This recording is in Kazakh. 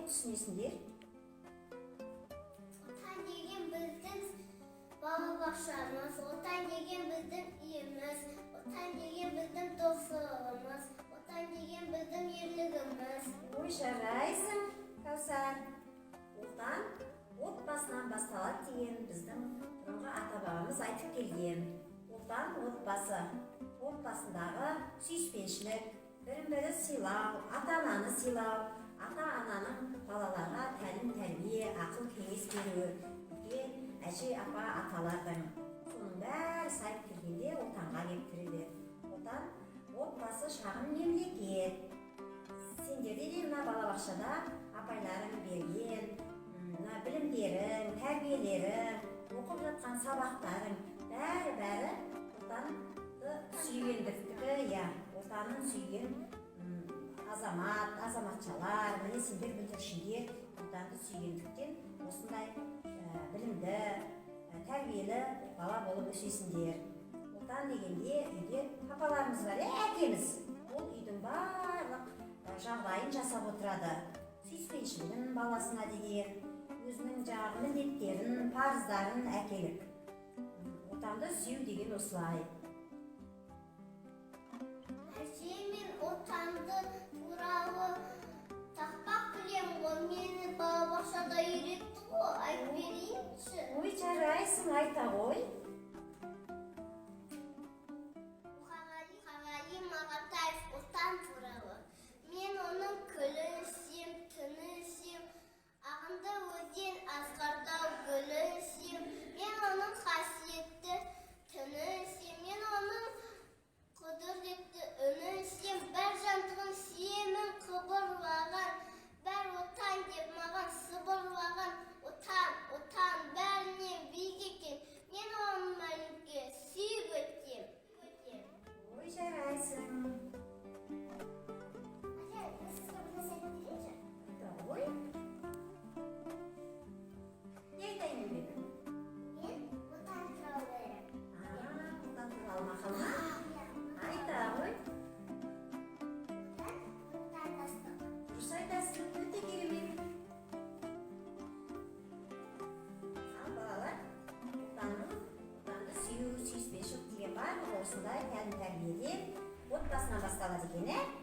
Түсінесіңдер? Отан деген біздің балабақшамыз, отан деген біздің үйіміз, отан деген біздің достығымыз, отан деген біздің ерлігіміз. Ой, жарайсың, Кәусар. Отан отбасынан басталады деген біздің бұрынғы ата-бабамыз айтып келген. Отан отбасы, отбасындағы сүйіспеншілік, бірін-бірі сыйлау, ата-ананы сыйлау, ата-ананың балаларға тәлім тәрбие, ақыл кеңес беруі, үлкен әже апа аталардың. Соның бәрі сайып келгенде отанға келіп тіреледі. Отан отбасы шағын мемлекет. Сендерде де мына балабақшада апайларың берген білімдерің, тәрбиелерің, оқып жатқан сабақтарың бәрі отанды сүйгендіктігі, отанын сүйген азамат, азаматшалар, міне сендер бүлдіршіндер отанды сүйгендіктен осындай білімді, тәрбиелі бала болып өсесіңдер. Отан дегенде үйде папаларымыз бар, әкеміз. Ол үйдің барлық жағдайын жасап отырады. Сүйіспеншілігін баласына деген, өзінің жаңағы міндеттерін, парыздарын әкелік. Отанды сүю деген осылай. Мен отанды туралы тақпақ білем ғой, мені балабақшада үйретті ғой, айтып берейінші. Ой, жарайсың, айта ғой. Мұқағали Мағатаев отан туралы. Мен оның күлісем, түнісем, ағынды өзен азғардау гүлісем. Мен оның қасиетті түнісем, мен оның құдіретті үнісем. Бәр жандығын сүйемін қыбырлаған, бәр отан деп маған сыбырлаған. Отан бәріне биік екен, мен оның мәлімге сүйіп өтем. Ой, жарайсың. Ой. Не айтайын мен? Мен отан туралы. Отан туралы мақал ма? Айта ғой. Дұрыс айтасың, өте керемет. Балалар, отанды сүю, сүйіспеншілік деген барлығы осындай тәлім тәрбиеден отбасынан басталады екен,